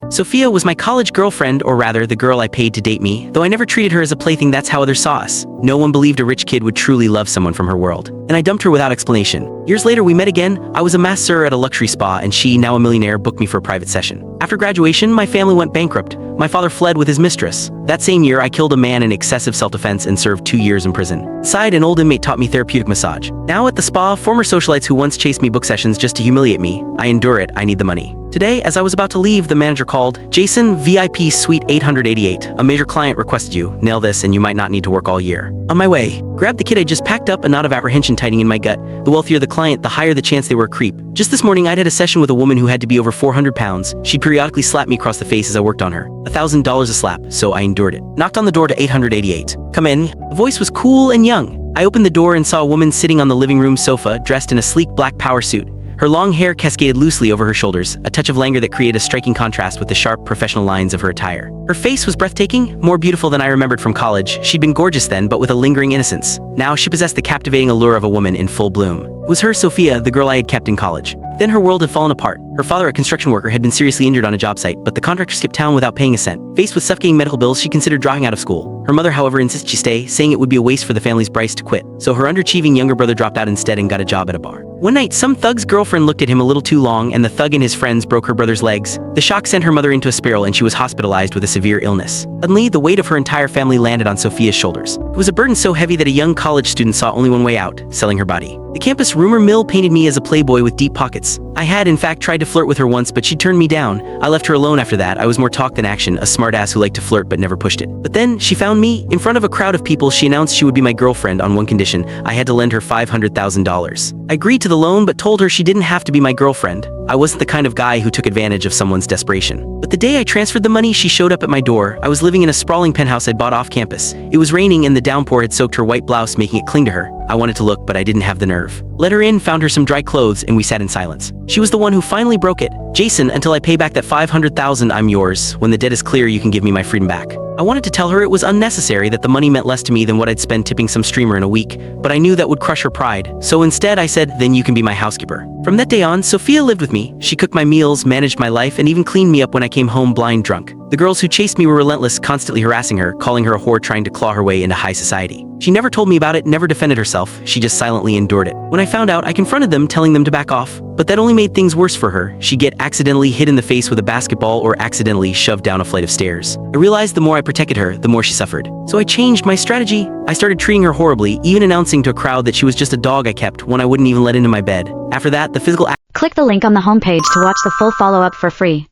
Sophia was my college girlfriend, or rather, the girl I paid to date me, though I never treated her as a plaything. That's how others saw us. No one believed a rich kid would truly love someone from her world. And I dumped her without explanation. Years later, we met again. I was a masseur at a luxury spa, and she, now a millionaire, booked me for a private session. After graduation, my family went bankrupt. My father fled with his mistress. That same year, I killed a man in excessive self-defense and served 2 years in prison. Aside, an old inmate taught me therapeutic massage. Now at the spa, former socialites who once chased me book sessions just to humiliate me. I endure it. I need the money. Today, as I was about to leave, the manager called. Jason, VIP Suite 888. A major client requested you. Nail this and you might not need to work all year. On my way. Grabbed the kid I just packed up, a knot of apprehension tightening in my gut. The wealthier the client, the higher the chance they were a creep. Just this morning, I'd had a session with a woman who had to be over 400 pounds. She'd periodically slap me across the face as I worked on her. $1,000 a slap, so I endured it. Knocked on the door to 888. Come in. The voice was cool and young. I opened the door and saw a woman sitting on the living room sofa, dressed in a sleek black power suit. Her long hair cascaded loosely over her shoulders, a touch of languor that created a striking contrast with the sharp, professional lines of her attire. Her face was breathtaking, more beautiful than I remembered from college. She'd been gorgeous then, but with a lingering innocence. Now she possessed the captivating allure of a woman in full bloom. It was her, Sophia, the girl I had kept in college. Then her world had fallen apart. Her father, a construction worker, had been seriously injured on a job site, but the contractor skipped town without paying a cent. Faced with suffocating medical bills, she considered dropping out of school. Her mother, however, insisted she stay, saying it would be a waste for the family's Bryce to quit. So her underachieving younger brother dropped out instead and got a job at a bar. One night, some thug's girlfriend looked at him a little too long, and the thug and his friends broke her brother's legs. The shock sent her mother into a spiral, and she was hospitalized with a severe illness. Suddenly, the weight of her entire family landed on Sophia's shoulders. It was a burden so heavy that a young college student saw only one way out: selling her body. The campus rumor mill painted me as a playboy with deep pockets. I had, in fact, tried to flirt with her once, but she turned me down. I left her alone after that. I was more talk than action, a smartass who liked to flirt but never pushed it. But then, she found me. In front of a crowd of people, she announced she would be my girlfriend on one condition: I had to lend her $500,000. I agreed to the loan, but told her she didn't have to be my girlfriend. I wasn't the kind of guy who took advantage of someone's desperation. But the day I transferred the money, she showed up at my door. I was living in a sprawling penthouse I'd bought off campus. It was raining and the downpour had soaked her white blouse, making it cling to her. I wanted to look, but I didn't have the nerve. Let her in, found her some dry clothes, and we sat in silence. She was the one who finally broke it. Jason, until I pay back that $500,000, I'm yours. When the debt is clear, you can give me my freedom back. I wanted to tell her it was unnecessary, that the money meant less to me than what I'd spend tipping some streamer in a week, but I knew that would crush her pride. So instead I said, then you can be my housekeeper. From that day on, Sophia lived with me. She cooked my meals, managed my life, and even cleaned me up when I came home blind drunk. The girls who chased me were relentless, constantly harassing her, calling her a whore trying to claw her way into high society. She never told me about it, never defended herself. She just silently endured it. When I found out, I confronted them, telling them to back off. But that only made things worse for her. She'd get accidentally hit in the face with a basketball or accidentally shoved down a flight of stairs. I realized the more I protected her, the more she suffered. So I changed my strategy. I started treating her horribly, even announcing to a crowd that she was just a dog I kept, one I wouldn't even let into my bed. After that, the physical Click the link on the homepage to watch the full follow-up for free.